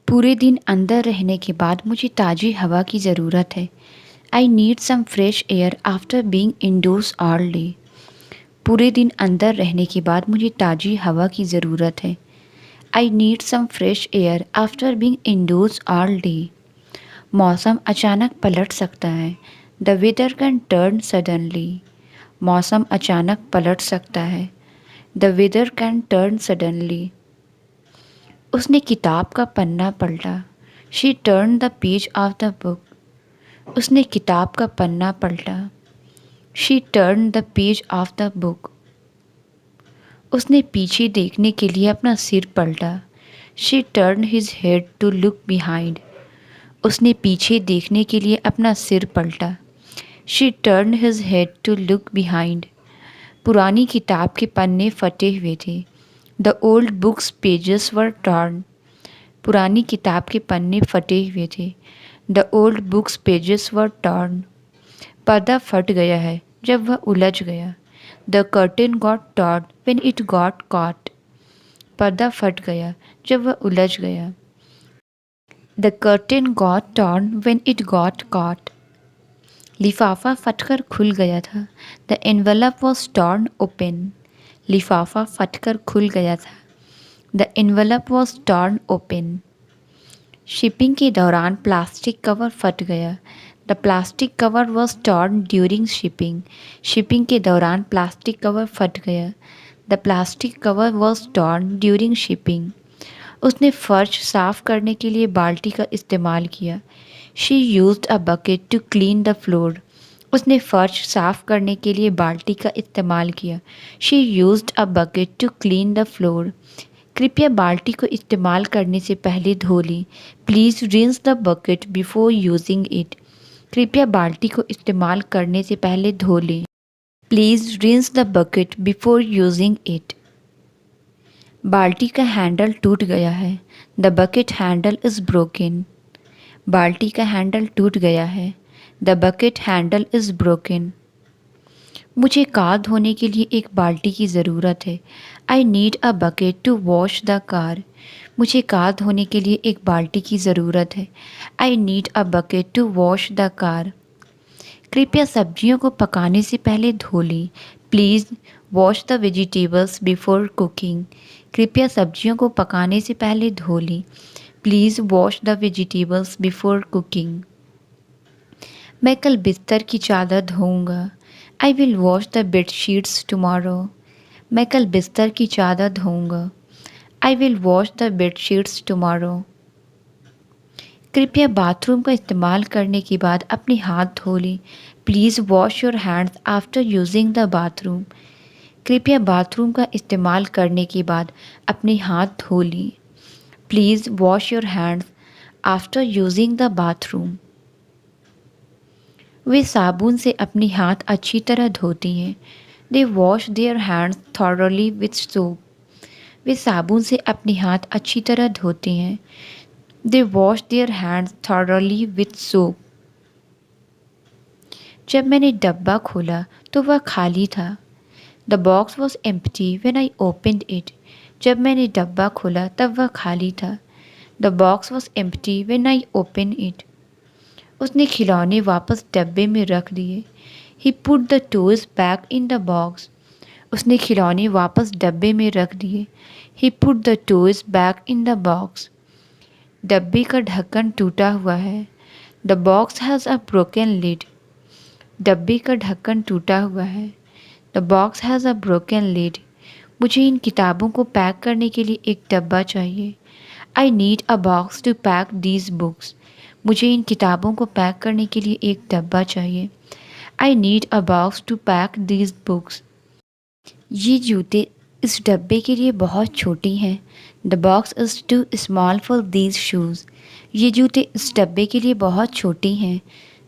पूरे दिन अंदर रहने के बाद मुझे ताज़ी हवा की ज़रूरत है। I need some fresh air after being indoors all day. पूरे दिन अंदर रहने के बाद मुझे ताज़ी हवा की ज़रूरत है। I need some fresh air after being indoors all day. मौसम अचानक पलट सकता है। The weather can turn suddenly. मौसम अचानक पलट सकता है। The weather can turn suddenly. उसने किताब का पन्ना पलटा। She turn the page of the book. उसने किताब का पन्ना पलटा। She turn the page of the book. उसने पीछे देखने के लिए अपना सिर पलटा। She turn his head to look behind. उसने पीछे देखने के लिए अपना सिर पलटा। She turn his head to look behind. पुरानी किताब के पन्ने फटे हुए थे। The old books pages were torn. पुरानी किताब के पन्ने फटे हुए थे। The old books pages were torn. पर्दा फट गया है जब वह उलझ गया। The curtain got torn when it got caught. पर्दा फट गया जब वह उलझ गया। The curtain got torn when it got cot. लिफाफा फटकर खुल गया था। The envelope was torn open. लिफाफा फटकर खुल गया था। The envelope was torn open. Shipping के दौरान प्लास्टिक कवर फट गया। The plastic cover was torn during shipping. Shipping के दौरान प्लास्टिक कवर फट गया। The plastic cover was torn during shipping. उसने फर्श साफ करने के लिए बाल्टी का इस्तेमाल किया। She used a bucket to clean the floor. उसने फर्श साफ करने के लिए बाल्टी का इस्तेमाल किया। She used a bucket to clean the floor. कृपया बाल्टी को इस्तेमाल करने से पहले धो लें। Please rinse the bucket before using it. कृपया बाल्टी को इस्तेमाल करने से पहले धो लें। Please rinse the bucket before using it. बाल्टी का हैंडल टूट गया है। The bucket handle is broken. बाल्टी का हैंडल टूट गया है। The bucket handle is broken. मुझे कार धोने के लिए एक बाल्टी की ज़रूरत है। I need a bucket to wash the car. मुझे कार धोने के लिए एक बाल्टी की ज़रूरत है। I need a bucket to wash the car. कृपया सब्जियों को पकाने से पहले धो लें। Please wash the vegetables before cooking. कृपया सब्जियों को पकाने से पहले धो लें। Please wash the vegetables before cooking. मैं कल बिस्तर की चादर धोऊंगा। I will wash the bedsheets tomorrow. मैं कल बिस्तर की चादर धोऊंगा। I will wash the bedsheets tomorrow. कृपया बाथरूम का इस्तेमाल करने के बाद अपने हाथ धो लें। Please wash your hands after using the bathroom. कृपया बाथरूम का इस्तेमाल करने के बाद अपने हाथ धो लें। Please wash your hands after using the bathroom. वे साबुन से अपने हाथ अच्छी तरह धोती हैं। They wash their hands thoroughly with soap. वे साबुन से अपने हाथ अच्छी तरह धोते हैं। They wash their hands thoroughly with soap. जब मैंने डब्बा खोला तो वह खाली था। The box was empty when I opened it. जब मैंने डब्बा खोला तब वह खाली था। The box was empty when I open it. उसने खिलौने वापस डब्बे में रख दिए। He put the toys back in the box. उसने खिलौने वापस डब्बे में रख दिए। He put the toys back in the box. डब्बे का ढक्कन टूटा हुआ है। The box has a broken lid. डब्बे का ढक्कन टूटा हुआ है। The box has a broken lid. मुझे इन किताबों को पैक करने के लिए एक डब्बा चाहिए। I need a box to pack these books. मुझे इन किताबों को पैक करने के लिए एक डब्बा चाहिए। I need a box to pack these books. ये जूते इस डब्बे के लिए बहुत छोटी हैं। The box is too small for these shoes. ये जूते इस डब्बे के लिए बहुत छोटी हैं।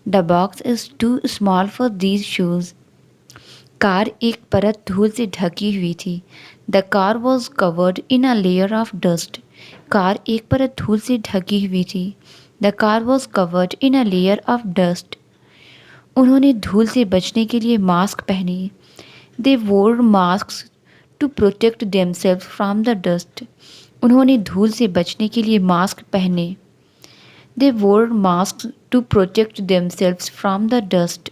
The box is too small for these shoes. Car एक परत धूल से ढकी हुई थी। The car was covered in a layer of dust. Car एक परत धूल से ढकी हुई थी। The car was covered in a layer of dust. उन्होंने धूल से बचने के लिए मास्क पहने। They wore mask to protect themselves from the dust. उन्होंने धूल से बचने के लिए मास्क पहने। They wore mask to protect themselves from the dust.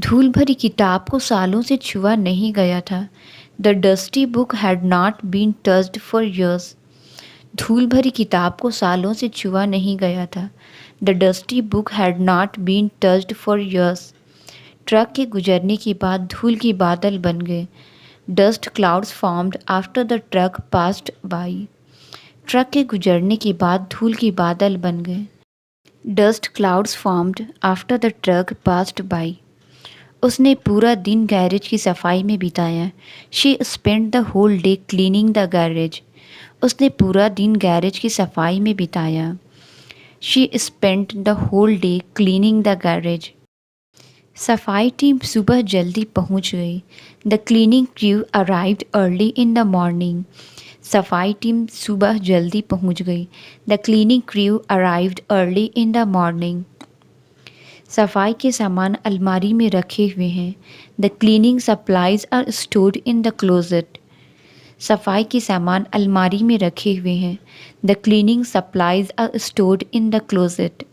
धूल भरी किताब को सालों से छुआ नहीं गया था। The dusty book had not been touched for years. धूल भरी किताब को सालों से छुआ नहीं गया था। The dusty book had not been touched for years. Truck के गुजरने के बाद धूल के बादल बन गए। Dust clouds formed after the truck passed by. Truck के गुजरने के बाद धूल के बादल बन गए। Dust clouds formed after the truck passed by. उसने पूरा दिन गैरेज की सफाई में बिताया। She spend the whole day cleaning the garage. उसने पूरा दिन गैरेज की सफाई में बिताया। She spend the whole day cleaning the garage. सफाई टीम सुबह जल्दी पहुंच गई। The cleaning crew arrived early in the morning. सफाई टीम सुबह जल्दी पहुंच गई। The cleaning crew arrived early in the morning. सफाई के सामान अलमारी में रखे हुए हैं। The cleaning supplies are stored in the closet. सफाई के सामान अलमारी में रखे हुए हैं। The cleaning supplies are stored in the closet.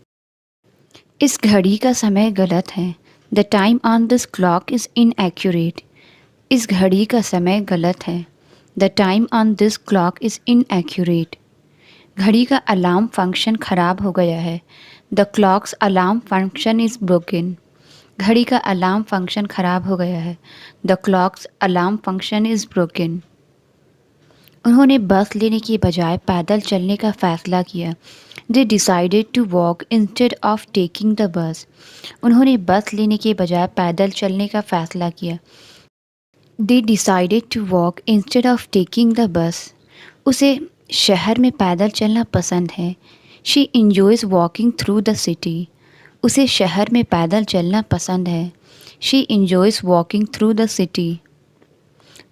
इस घड़ी का समय गलत है। The time on this clock is inaccurate. इस घड़ी का समय गलत है। The time on this clock is inaccurate. घड़ी का अलार्म फंक्शन ख़राब हो गया है। The clocks alarm function is broken. घड़ी का अलार्म फंक्शन ख़राब हो गया है। The clocks alarm function is broken. उन्होंने बस लेने के बजाय पैदल चलने का फ़ैसला किया। They decided to walk instead of taking the bus. उन्होंने बस लेने के बजाय पैदल चलने का फ़ैसला किया। They decided to walk instead of taking the bus. उसे शहर में पैदल चलना पसंद है। She enjoys walking through the city. उसे शहर में पैदल चलना पसंद है। She enjoys walking through the city.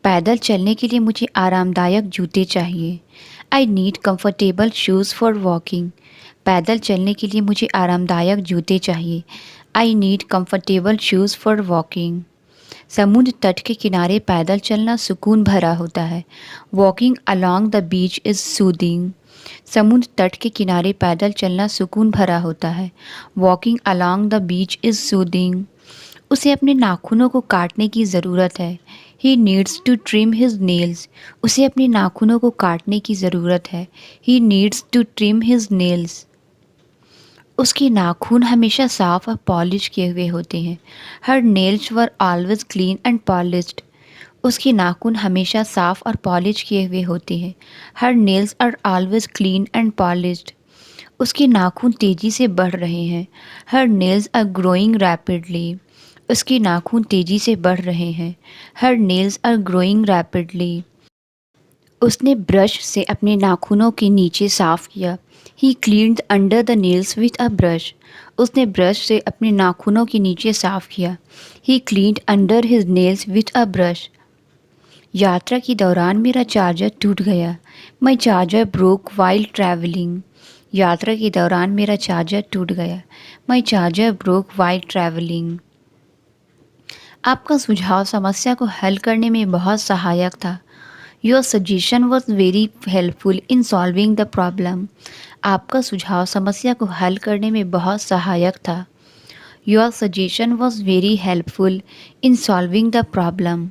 पैदल चलने के लिए मुझे आरामदायक जूते चाहिए। I need comfortable shoes for walking. पैदल चलने के लिए मुझे आरामदायक जूते चाहिए। I need comfortable shoes for walking. समुद्र तट के किनारे पैदल चलना सुकून भरा होता है। Walking along the beach is soothing. समुद्र तट के किनारे पैदल चलना सुकून भरा होता है। Walking along the beach is soothing. उसे अपने नाखूनों को काटने की ज़रूरत है। He needs to trim his nails. उसे अपने नाखूनों को काटने की ज़रूरत है। He needs to trim his nails. उसके नाखून हमेशा साफ और पॉलिश किए हुए होते हैं। Her nails were always clean and polished. उसके नाखून हमेशा साफ और पॉलिश किए हुए होते हैं। Her nails are always clean and polished. उसके नाखून तेज़ी से बढ़ रहे हैं। Her nails are growing rapidly. उसके नाखून तेज़ी से बढ़ रहे हैं। Her nails are growing rapidly. उसने ब्रश से अपने नाखूनों के नीचे साफ किया। He cleaned under the nails with a brush. उसने ब्रश से अपने नाखूनों के नीचे साफ किया। He cleaned under his nails with a brush. यात्रा के दौरान मेरा चार्जर टूट गया। माई चार्जर ब्रोक वाइल ट्रैवलिंग। यात्रा के दौरान मेरा चार्जर टूट गया। माई चार्जर ब्रोक वाइल ट्रैवलिंग। आपका सुझाव समस्या को हल करने में बहुत सहायक था। Your suggestion was very helpful in solving the problem. आपका सुझाव समस्या को हल करने में बहुत सहायक था। Your suggestion was very helpful in solving the problem.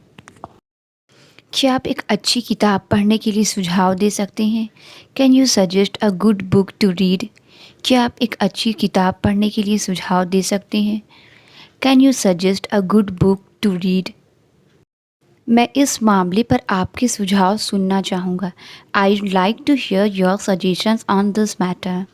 क्या आप एक अच्छी किताब पढ़ने के लिए सुझाव दे सकते हैं? Can you suggest a good book to read? क्या आप एक अच्छी किताब पढ़ने के लिए सुझाव दे सकते हैं? Can you suggest a good book to read? मैं इस मामले पर आपके सुझाव सुनना चाहूँगा। I like to hear your suggestions on this matter.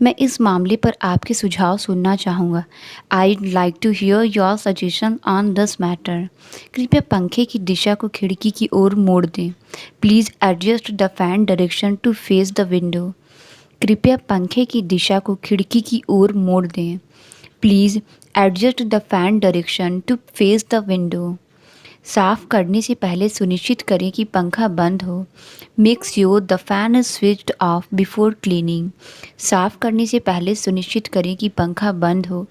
मैं इस मामले पर आपके सुझाव सुनना चाहूँगा। I like to hear your suggestion on this matter. कृपया पंखे की दिशा को खिड़की की ओर मोड़ दें। Please adjust the fan direction to face the window. कृपया पंखे की दिशा को खिड़की की ओर मोड़ दें। Please adjust the fan direction to face the window. साफ़ करने से पहले सुनिश्चित करें कि पंखा बंद हो। Make sure the fan is switched off before cleaning. साफ़ करने से पहले सुनिश्चित करें कि पंखा बंद हो।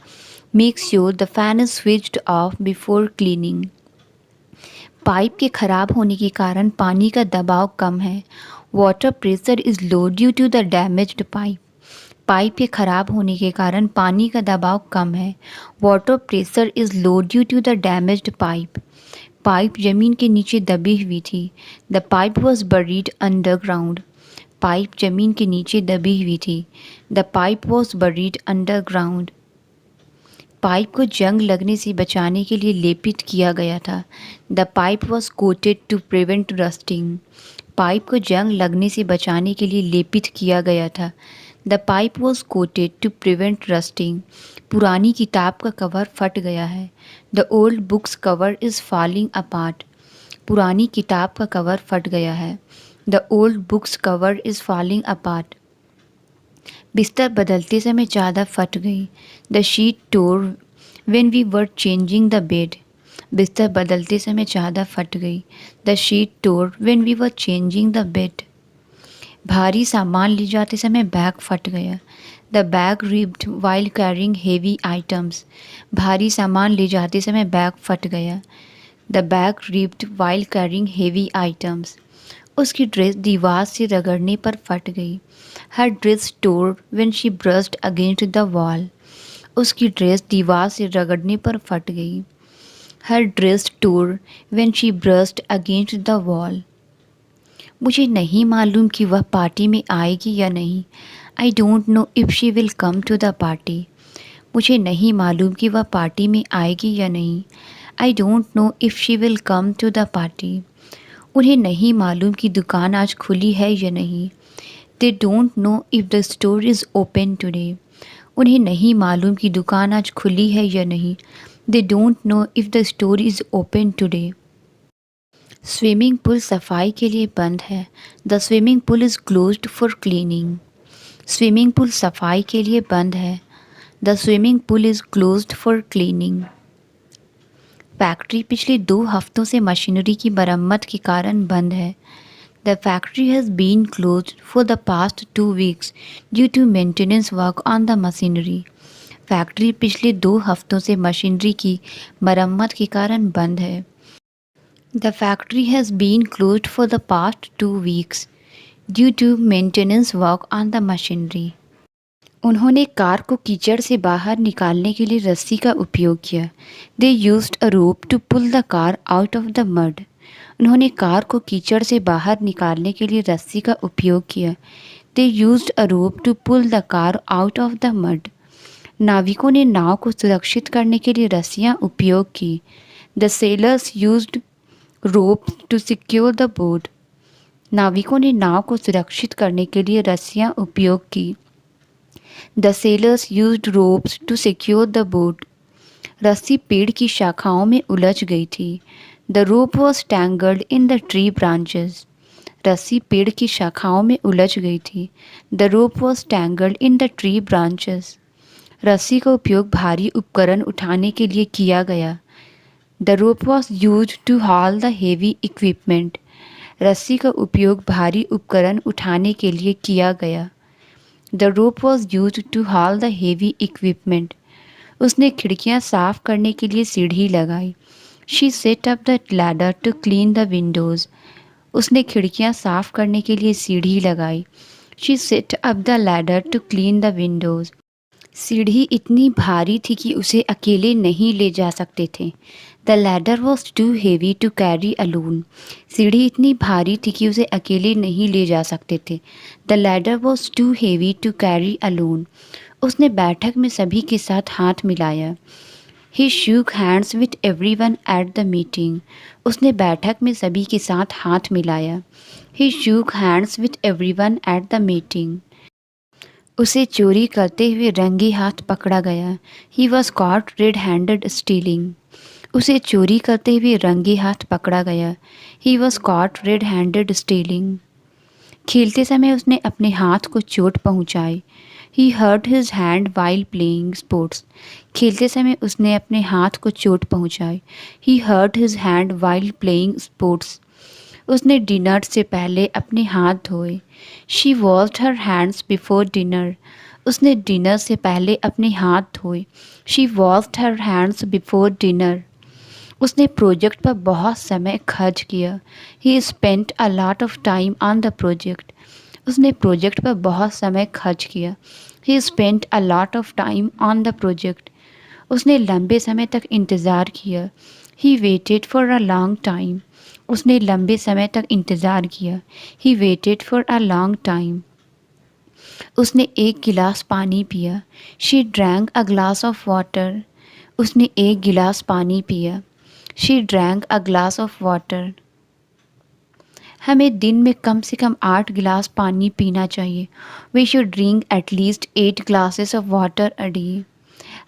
Make sure the fan is switched off before cleaning. Pipe के ख़राब होने के कारण पानी का दबाव कम है। Water pressure is low due to the damaged pipe. Pipe के ख़राब होने के कारण पानी का दबाव कम है। Water pressure is low due to the damaged pipe. Pipe ज़मीन के नीचे दबी हुई थी। The pipe was buried underground. Pipe ज़मीन के नीचे दबी हुई थी। The pipe was buried underground. Pipe को जंग लगने से बचाने के लिए लेपित किया गया था। The pipe was coated to prevent rusting. Pipe को जंग लगने से बचाने के लिए लेपित किया गया था। The pipe was coated to prevent rusting. पुरानी किताब का कवर फट गया है। The old book's cover is falling apart. पुरानी किताब का कवर फट गया है। The old book's cover is falling apart. बिस्तर बदलते समय चादर फट गई। The sheet tore when we were changing the bed. बिस्तर बदलते समय चादर फट गई। The sheet tore when we were changing the bed. भारी सामान ले जाते समय बैग फट गया। The bag ripped while carrying heavy items. भारी सामान ले जाते समय बैग फट गया। The bag ripped while carrying heavy items. उसकी ड्रेस दीवार से रगड़ने पर फट गई। Her dress tore when she brushed against the wall. उसकी ड्रेस दीवार से रगड़ने पर फट गई। Her dress tore when she brushed against the wall. मुझे नहीं मालूम कि वह पार्टी में आएगी या नहीं। I don't know if she will come to the party. मुझे नहीं मालूम कि वह पार्टी में आएगी या नहीं। I don't know if she will come to the party. उन्हें नहीं मालूम कि दुकान आज खुली है या नहीं। They don't know if the store is open today. उन्हें नहीं मालूम कि दुकान आज खुली है या नहीं। They don't know if the store is open today. Swimming pool सफाई के लिए बंद है। The swimming pool is closed for cleaning. Swimming pool सफाई के लिए बंद है। The swimming pool is closed for cleaning. Factory पिछले 2 हफ्तों से मशीनरी की मरम्मत के कारण बंद है। The factory has been closed for the past 2 weeks due to maintenance work on the machinery. Factory पिछले 2 हफ्तों से मशीनरी की मरम्मत के कारण बंद है। The factory has been closed for the past 2 weeks due to maintenance work on the machinery. उन्होंने कार को कीचड़ से बाहर निकालने के लिए रस्सी का उपयोग किया। They used a rope to pull the car out of the mud. उन्होंने कार को कीचड़ से बाहर निकालने के लिए रस्सी का उपयोग किया। They used a rope to pull the car out of the mud. नाविकों ने नाव को सुरक्षित करने के लिए रस्सियाँ उपयोग की। The sailors used rope to secure the boat. नाविकों ने नाव को सुरक्षित करने के लिए रस्सियाँ उपयोग की। The sailors used ropes to secure the boat. रस्सी पेड़ की शाखाओं में उलझ गई थी। The rope was tangled in the tree branches. रस्सी पेड़ की शाखाओं में उलझ गई थी। The rope was tangled in the tree branches. रस्सी का उपयोग भारी उपकरण उठाने के लिए किया गया। The rope was used to haul the heavy equipment. रस्सी का उपयोग भारी उपकरण उठाने के लिए किया गया। The rope was used to haul the heavy equipment. उसने खिड़कियां साफ करने के लिए सीढ़ी लगाई। She set up the ladder to clean the windows. उसने खिड़कियां साफ करने के लिए सीढ़ी लगाई। She set up the ladder to clean the windows. सीढ़ी इतनी भारी थी कि उसे अकेले नहीं ले जा सकते थे। The ladder was too heavy to carry alone. सीढ़ी इतनी भारी थी कि उसे अकेले नहीं ले जा सकते थे। The ladder was too heavy to carry alone. उसने बैठक में सभी के साथ हाथ मिलाया। He shook hands with everyone at the meeting. उसने बैठक में सभी के साथ हाथ मिलाया। He shook hands with everyone at the meeting. उसे चोरी करते हुए रंगे हाथ पकड़ा गया। He was caught red handed stealing. उसे चोरी करते हुए रंगे हाथ पकड़ा गया। He was caught red handed stealing. खेलते समय उसने अपने हाथ को चोट पहुंचाई। He hurt his hand while playing sports. खेलते समय उसने अपने हाथ को चोट पहुंचाई। He hurt his hand while playing sports. उसने डिनर से पहले अपने हाथ धोए। She washed her hands before dinner. उसने डिनर से पहले अपने हाथ धोए। She washed her hands before dinner. उसने प्रोजेक्ट पर बहुत समय खर्च किया। He spent a lot of time on the project. उसने प्रोजेक्ट पर बहुत समय खर्च किया। He spent a lot of time on the project. उसने लंबे समय तक इंतज़ार किया। He waited for a long time. उसने लंबे समय तक इंतज़ार किया। He waited for a long time. उसने एक गिलास पानी पिया। She drank a glass of water. उसने एक गिलास पानी पिया। She drank a glass of water. हमें दिन में कम से कम 8 गिलास पानी पीना चाहिए। We should drink at least 8 glasses of water a day.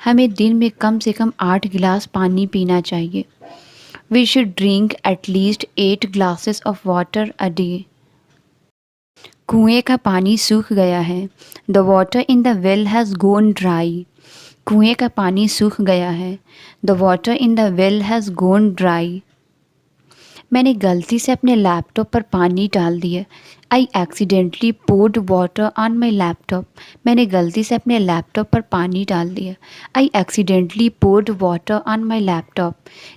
हमें दिन में कम से कम 8 गिलास पानी पीना चाहिए। We should drink at least 8 glasses of water a day. कुएं का पानी सूख गया है। The water in the well has gone dry. कुएं का पानी सूख गया है। The water in the well has gone dry. मैंने गलती से अपने लैपटॉप पर पानी डाल दिया। I accidentally poured water on my laptop. मैंने गलती से अपने लैपटॉप पर पानी डाल दिया। I accidentally poured water on my laptop.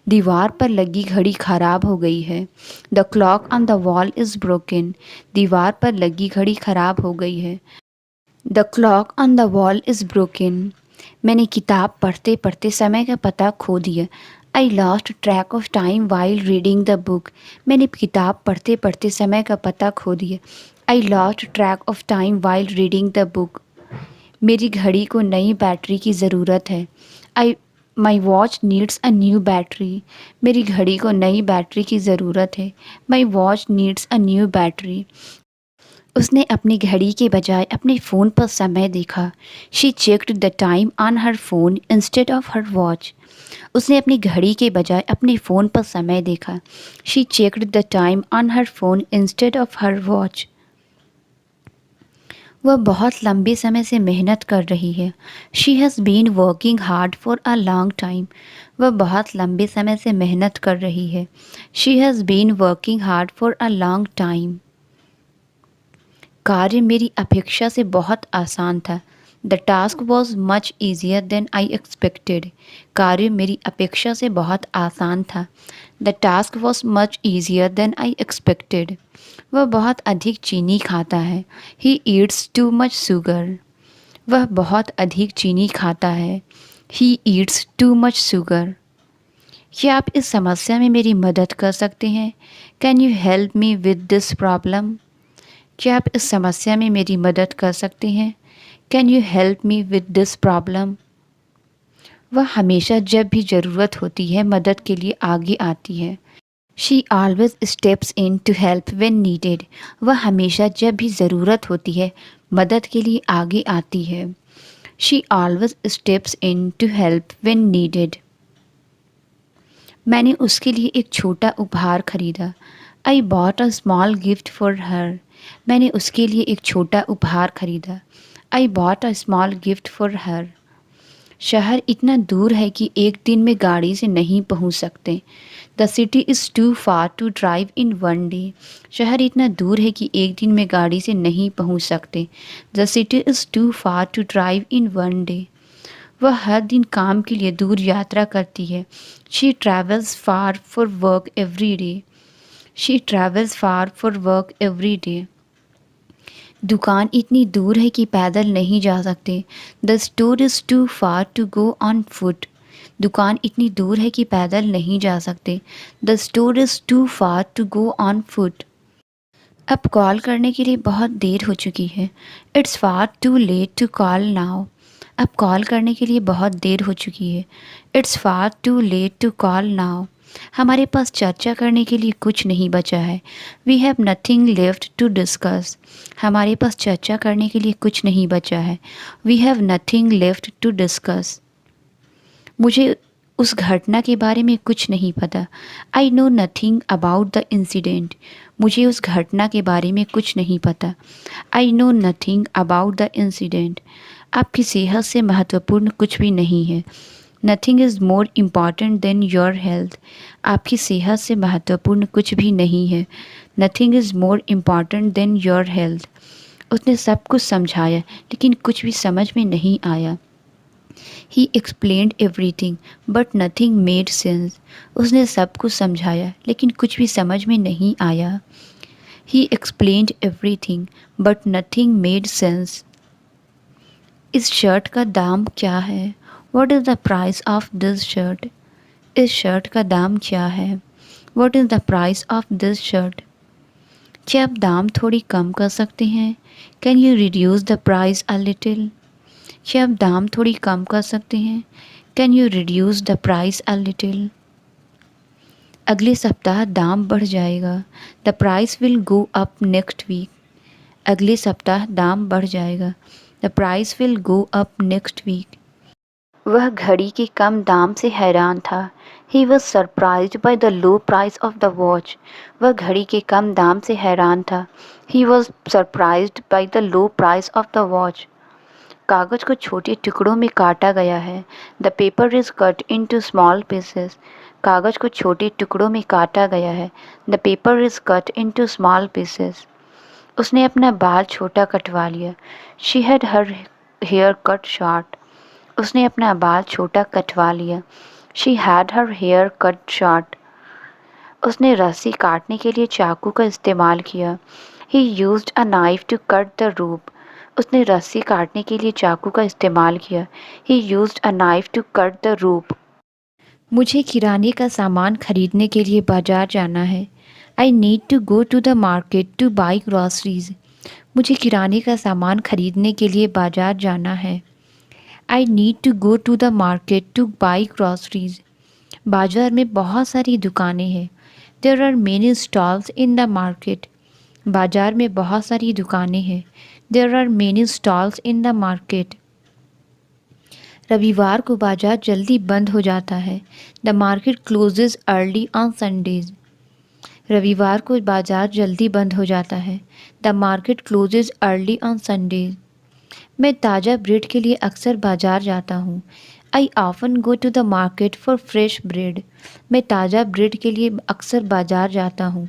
दीवार पर लगी घड़ी ख़राब हो गई है। The clock on the wall is broken. दीवार पर लगी घड़ी ख़राब हो गई है। The clock on the wall is broken. मैंने किताब पढ़ते पढ़ते समय का पता खो दिया। I lost track of time while reading the book. मैंने किताब पढ़ते पढ़ते समय का पता खो दिया। I lost track of time while reading the book. मेरी घड़ी को नई बैटरी की ज़रूरत है। I my watch needs a new battery. मेरी घड़ी को नई बैटरी की ज़रूरत है। My watch needs a new battery. उसने अपनी घड़ी के बजाय अपने फ़ोन पर समय देखा। She checked the time on her phone instead of her watch. उसने अपनी घड़ी के बजाय अपने फ़ोन पर समय देखा। She checked the time on her phone instead of her watch. वह बहुत लंबे समय से मेहनत कर रही है। She has been working hard for a long time. वह बहुत लंबे समय से मेहनत कर रही है। She has been working hard for a long time. कार्य मेरी अपेक्षा से बहुत आसान था। The task was much easier than I expected. कार्य मेरी अपेक्षा से बहुत आसान था। The task was much easier than I expected. वह बहुत अधिक चीनी खाता है। He eats too much sugar. वह बहुत अधिक चीनी खाता है। He eats too much sugar. क्या आप इस समस्या में मेरी मदद कर सकते हैं? Can you help me with this problem? क्या आप इस समस्या में मेरी मदद कर सकते हैं? Can you help me with this problem? वह हमेशा जब भी ज़रूरत होती है मदद के लिए आगे आती है। She always steps in to help when needed. वह हमेशा जब भी ज़रूरत होती है मदद के लिए आगे आती है। She always steps in to help when needed. मैंने उसके लिए एक छोटा उपहार खरीदा। I bought a small gift for her. मैंने उसके लिए एक छोटा उपहार खरीदा। I bought a small gift for her. शहर इतना दूर है कि एक दिन में गाड़ी से नहीं पहुंच सकते। The city is too far to drive in one day. शहर इतना दूर है कि एक दिन में गाड़ी से नहीं पहुंच सकते। The city is too far to drive in one day. वह हर दिन काम के लिए दूर यात्रा करती है। She travels far for work every day. She travels far for work every day. दुकान इतनी दूर है कि पैदल नहीं जा सकते। The store is too far to go on foot. दुकान इतनी दूर है कि पैदल नहीं जा सकते। The store is too far to go on foot. अब कॉल करने के लिए बहुत देर हो चुकी है। It's far too late to call now. अब कॉल करने के लिए बहुत देर हो चुकी है। It's far too late to call now. हमारे पास चर्चा करने के लिए कुछ नहीं बचा है। We have nothing left to discuss. हमारे पास चर्चा करने के लिए कुछ नहीं बचा है। We have nothing left to discuss. मुझे उस घटना के बारे में कुछ नहीं पता। I know nothing about the incident. मुझे उस घटना के बारे में कुछ नहीं पता। I know nothing about the incident. आपकी सेहत से महत्वपूर्ण कुछ भी नहीं है। Nothing is more important than your health. आपकी सेहत से महत्वपूर्ण कुछ भी नहीं है। Nothing is more important than your health. उसने सब कुछ समझाया लेकिन कुछ भी समझ में नहीं आया। ही explained everything but nothing made sense. उसने सब कुछ समझाया लेकिन कुछ भी समझ में नहीं आया। ही explained everything but nothing made sense. इस शर्ट का दाम क्या है? What is the price of this shirt? इस शर्ट का दाम क्या है? What is the price of this shirt? क्या आप दाम थोड़ी कम कर सकते हैं? Can you reduce the price a little? क्या आप दाम थोड़ी कम कर सकते हैं? Can you reduce the price a little? अगले सप्ताह दाम बढ़ जाएगा। The price will go up next week. अगले सप्ताह दाम बढ़ जाएगा। The price will go up next week. वह घड़ी के कम दाम से हैरान था। He was surprised by the low price of the watch. वह घड़ी के कम दाम से हैरान था। He was surprised by the low price of the watch. कागज़ को छोटे टुकड़ों में काटा गया है। The paper is cut into small pieces. कागज़ को छोटे टुकड़ों में काटा गया है। The paper is cut into small pieces. उसने अपना बाल छोटा कटवा लिया। She had her hair cut short. उसने अपना बाल छोटा कटवा लिया। She had her hair cut short. उसने रस्सी काटने के लिए चाकू का इस्तेमाल किया। He used a knife to cut the rope. उसने रस्सी काटने के लिए चाकू का इस्तेमाल किया। He used a knife to cut the rope. मुझे किराने का सामान खरीदने के लिए बाजार जाना है। I need to go to the market to buy groceries. मुझे किराने का सामान खरीदने के लिए बाजार जाना है। I need to go to the market to buy groceries. बाजार में बहुत सारी दुकानें हैं। There are many stalls in the market. बाजार में बहुत सारी दुकानें हैं। There are many stalls in the market. रविवार को बाजार जल्दी बंद हो जाता है। The market closes early on Sundays. रविवार को बाजार जल्दी बंद हो जाता है। The market closes early on Sundays. मैं ताज़ा ब्रेड के लिए अक्सर बाजार जाता हूँ। I often go to the market for fresh bread. मैं ताज़ा ब्रेड के लिए अक्सर बाजार जाता हूँ।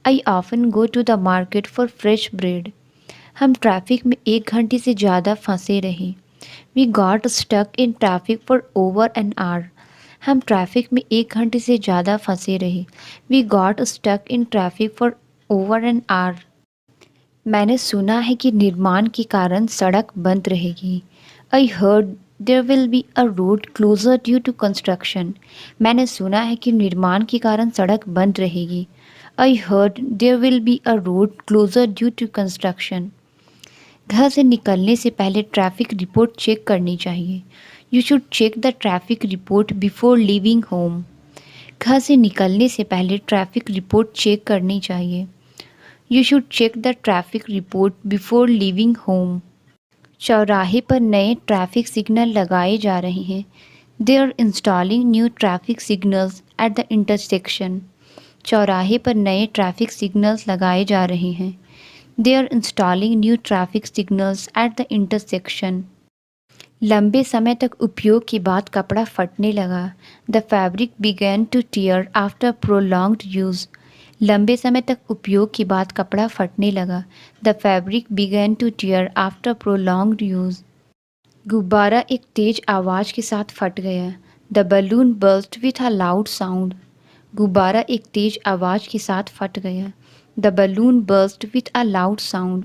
I often go to the market for fresh bread. हम ट्रैफिक में 1 घंटे से ज़्यादा फंसे रहे। We got stuck in traffic for over an hour. हम ट्रैफिक में 1 घंटे से ज़्यादा फंसे रहे। We got stuck in traffic for over an our. मैंने सुना है कि निर्माण के कारण सड़क बंद रहेगी। I heard there will be a road closure due to construction. मैंने सुना है कि निर्माण के कारण सड़क बंद रहेगी। I heard there will be a road closure due to construction. घर से निकलने से पहले ट्रैफिक रिपोर्ट चेक करनी चाहिए। You should check the traffic report before leaving home. घर से निकलने से पहले ट्रैफिक रिपोर्ट चेक करनी चाहिए। You should check the traffic report before leaving home. चौराहे पर नए ट्रैफिक सिग्नल लगाए जा रहे हैं। They are installing new traffic signals at the intersection. चौराहे पर नए ट्रैफिक सिग्नल्स लगाए जा रहे हैं। They are installing new traffic signals at the intersection. लंबे समय तक उपयोग के बाद कपड़ा फटने लगा। The fabric began to tear after prolonged use. लंबे समय तक उपयोग के बाद कपड़ा फटने लगा। The fabric began to tear after prolonged use. गुब्बारा एक तेज आवाज़ के साथ फट गया। The balloon burst with a loud sound. गुब्बारा एक तेज आवाज़ के साथ फट गया। The balloon burst with a loud sound.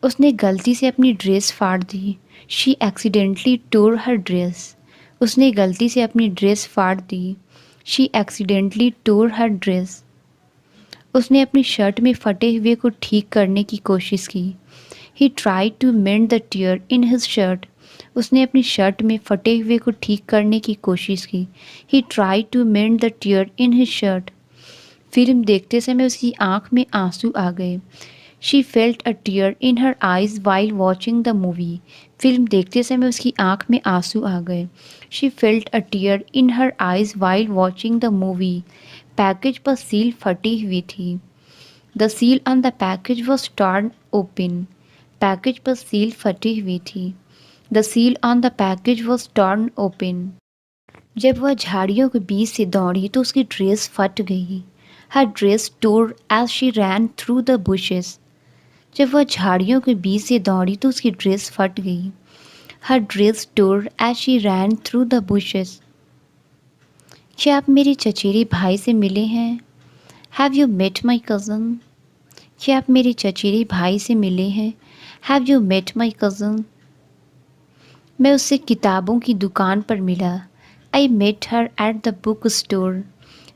उसने गलती से अपनी ड्रेस फाड़ दी। She accidentally tore her dress. उसने गलती से अपनी ड्रेस फाड़ दी। She accidentally tore her dress. उसने अपनी शर्ट में फटे हुए को ठीक करने की कोशिश की। He tried to mend the tear in his shirt. उसने अपनी शर्ट में फटे हुए को ठीक करने की कोशिश की। He tried to mend the tear in his shirt. Film देखते समय उसकी आंख में आंसू आ गए। She felt a tear in her eyes while watching the movie. Film देखते समय उसकी आंख में आंसू आ गए। She felt a tear in her eyes while watching the movie. Package पर सील फटी हुई थी। The seal on the package was torn open. Package पर सील फटी हुई थी। The seal on the package was torn open. जब वह झाड़ियों के बीच से दौड़ी तो उसकी ड्रेस फट गई। Her dress tore as she ran through the bushes. जब वह झाड़ियों के बीच से दौड़ी तो उसकी ड्रेस फट गई। Her dress tore as she ran through the bushes. क्या आप मेरे चचेरे भाई से मिले हैं? Have you met my cousin? क्या आप मेरे चचेरे भाई से मिले हैं? Have you met my cousin? मैं उससे किताबों की दुकान पर मिला। I met her at the book store.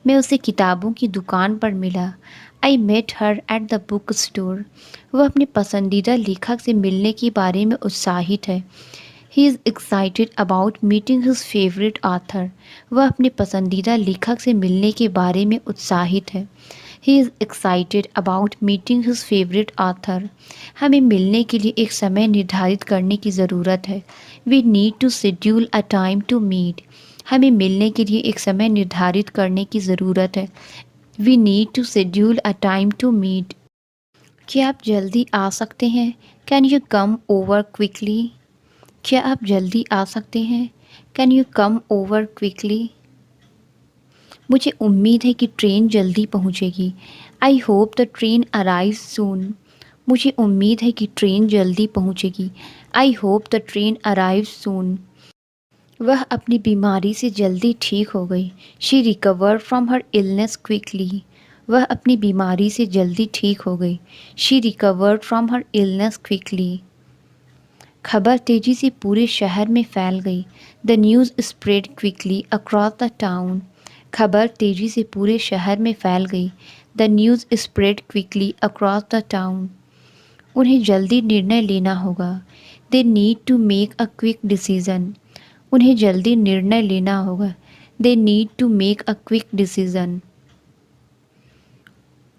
मैं उसे किताबों की दुकान पर मिला। I met her at the book store. वह अपने पसंदीदा लेखक से मिलने के बारे में उत्साहित है। He is excited about meeting his favorite author. वह अपने पसंदीदा लेखक से मिलने के बारे में उत्साहित है। He is excited about meeting his favorite author. हमें मिलने के लिए एक समय निर्धारित करने की ज़रूरत है। We need to schedule a time to meet. हमें मिलने के लिए एक समय निर्धारित करने की ज़रूरत है। We need to schedule a time to meet. क्या आप जल्दी आ सकते हैं? Can you come over quickly? क्या आप जल्दी आ सकते हैं? Can you come over quickly? मुझे उम्मीद है कि ट्रेन जल्दी पहुंचेगी। I hope the train arrive soon. मुझे उम्मीद है कि ट्रेन जल्दी पहुंचेगी। I hope the train arrive soon. वह अपनी बीमारी से जल्दी ठीक हो गई। She recovered from her illness quickly. वह अपनी बीमारी से जल्दी ठीक हो गई। She recovered from her illness quickly. खबर तेज़ी से पूरे शहर में फैल गई। The news spread quickly across the town. खबर तेज़ी से पूरे शहर में फैल गई। The news spread quickly across the town. उन्हें जल्दी निर्णय लेना होगा। They need to make a quick decision. उन्हें जल्दी निर्णय लेना होगा। They need to make a quick decision.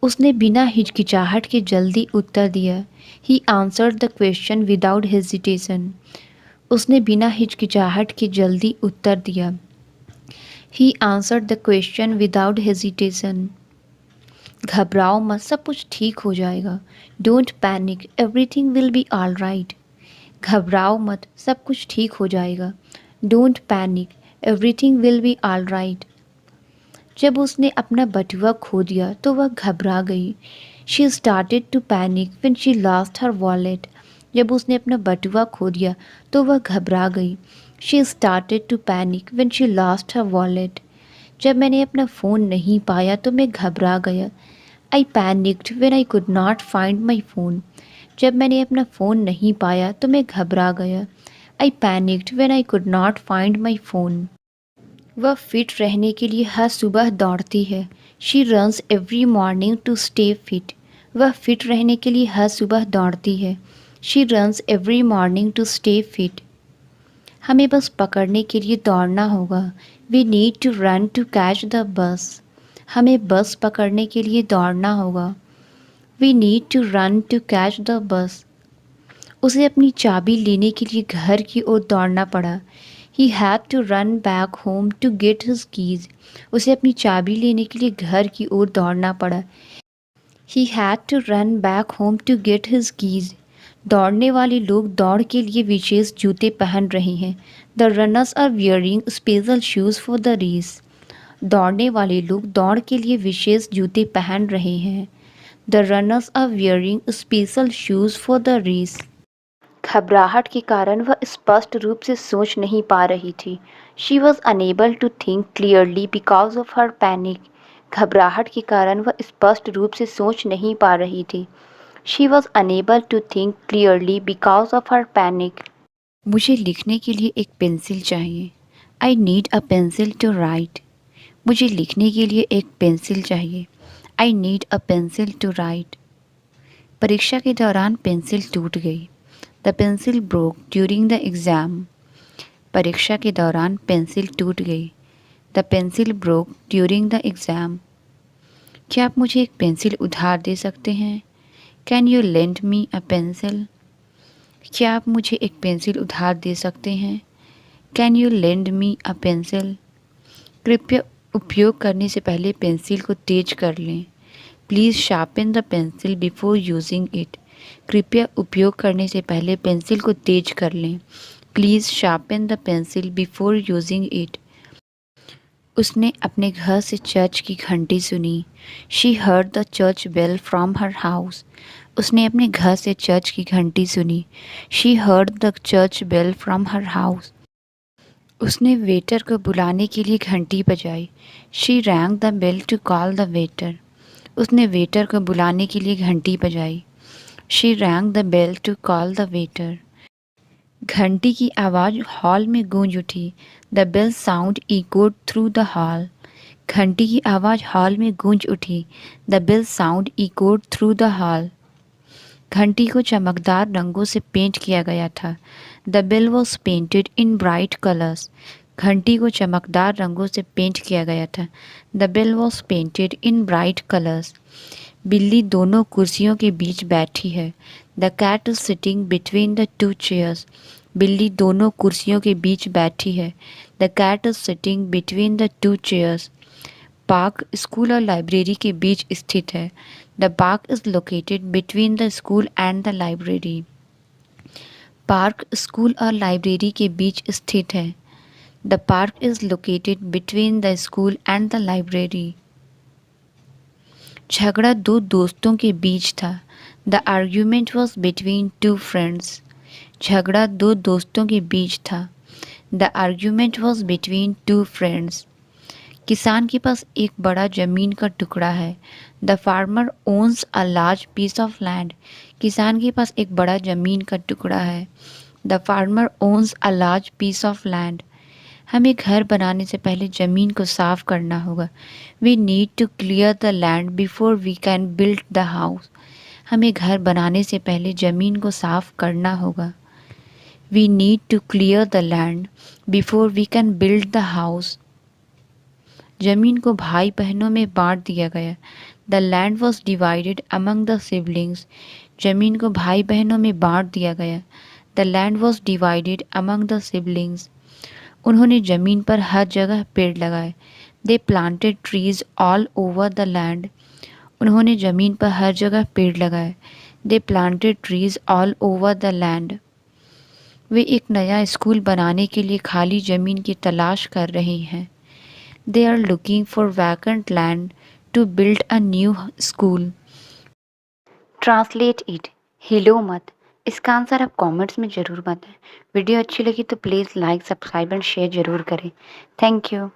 उसने बिना हिचकिचाहट के जल्दी उत्तर दिया। He answered the question without hesitation. उसने बिना हिचकिचाहट के जल्दी उत्तर दिया। He answered the question without hesitation. घबराओ मत, सब कुछ ठीक हो जाएगा। Don't panic, everything will be all right. घबराओ मत, सब कुछ ठीक हो जाएगा। Don't panic, everything will be all right. जब उसने अपना बटुआ खो दिया तो वह घबरा गई। She started to panic when she lost her wallet. जब उसने अपना बटुआ खो दिया तो वह घबरा गई। She started to panic when she lost her wallet. जब मैंने अपना फ़ोन नहीं पाया तो मैं घबरा गया। I panicked when I could not find my phone. जब मैंने अपना फ़ोन नहीं पाया तो मैं घबरा गया। I panicked when I could not find my phone. वह फिट रहने के लिए हर सुबह दौड़ती है। She runs every morning to stay fit. वह फिट रहने के लिए हर सुबह दौड़ती है। She runs every morning to stay fit. हमें बस पकड़ने के लिए दौड़ना होगा। We need to run to catch the bus. हमें बस पकड़ने के लिए दौड़ना होगा। We need to run to catch the bus. उसे अपनी चाबी लेने के लिए घर की ओर दौड़ना पड़ा। He had to run back home to get his keys. उसे अपनी चाबी लेने के लिए घर की ओर दौड़ना पड़ा। He had to run back home to get his keys. दौड़ने वाले लोग दौड़ के लिए विशेष जूते पहन रहे हैं। The runners are wearing special shoes for the race. दौड़ने वाले लोग दौड़ के लिए विशेष जूते पहन रहे हैं। The runners are wearing special shoes for the race. घबराहट के कारण वह स्पष्ट रूप से सोच नहीं पा रही थी। She was unable to think clearly because of her panic. घबराहट के कारण वह स्पष्ट रूप से सोच नहीं पा रही थी। She was unable to think clearly because of her panic. मुझे लिखने के लिए एक पेंसिल चाहिए। I need a pencil to write. मुझे लिखने के लिए एक पेंसिल चाहिए। I need a pencil to write. परीक्षा के दौरान पेंसिल टूट गई। The pencil broke during the exam. परीक्षा के दौरान पेंसिल टूट गई। The pencil broke during the exam. क्या आप मुझे एक पेंसिल उधार दे सकते हैं? Can you lend me a pencil? क्या आप मुझे एक पेंसिल उधार दे सकते हैं? Can you lend me a pencil? कृपया उपयोग करने से पहले पेंसिल को तेज कर लें। Please sharpen the pencil before using it. कृपया उपयोग करने से पहले पेंसिल को तेज कर लें। Please sharpen the pencil before using it. उसने अपने घर से चर्च की घंटी सुनी। She heard the church bell from her house. उसने अपने घर से चर्च की घंटी सुनी। She heard the church bell from her house. उसने वेटर को बुलाने के लिए घंटी बजाई। She rang the bell to call the waiter. उसने वेटर को बुलाने के लिए घंटी बजाई। She rang the bell to call the waiter. घंटी की आवाज़ हॉल में गूंज उठी। The bell sound echoed through the hall. घंटी की आवाज़ हॉल में गूंज उठी। The bell sound echoed through the hall. घंटी को चमकदार रंगों से पेंट किया गया था। The bell was painted in bright colours. घंटी को चमकदार रंगों से पेंट किया गया था। The bell was painted in bright colours. बिल्ली दोनों कुर्सियों के बीच बैठी है। The cat is sitting between the two chairs. बिल्ली दोनों कुर्सियों के बीच बैठी है। The cat is sitting between the two chairs. Park school और लाइब्रेरी के बीच स्थित है। The park is located between the school and the library. Park school और लाइब्रेरी के बीच स्थित है। The park is located between the school and the library. झगड़ा दो दोस्तों के बीच था। The argument was between two friends. झगड़ा दो दोस्तों के बीच था। The argument was between two friends. किसान के पास एक बड़ा ज़मीन का टुकड़ा है। The farmer owns a large piece of land. किसान के पास एक बड़ा ज़मीन का टुकड़ा है। The farmer owns a large piece of land. हमें घर बनाने से पहले ज़मीन को साफ करना होगा। We need to clear the land before we can build the house. हमें घर बनाने से पहले ज़मीन को साफ करना होगा। We need to clear the land before we can build the house. जमीन को भाई बहनों में बांट दिया गया। The land was divided among the siblings. जमीन को भाई बहनों में बांट दिया गया। The land was divided among the siblings. उन्होंने ज़मीन पर हर जगह पेड़ लगाए। They planted trees all over the land. उन्होंने ज़मीन पर हर जगह पेड़ लगाए। They planted trees all over the land. वे एक नया स्कूल बनाने के लिए खाली ज़मीन की तलाश कर रहे हैं। They are looking for vacant land to build a new school. Translate it. हिलो मत। इसका आंसर आप कमेंट्स में ज़रूर बताएं। वीडियो अच्छी लगी तो please like subscribe and share ज़रूर करें। Thank you.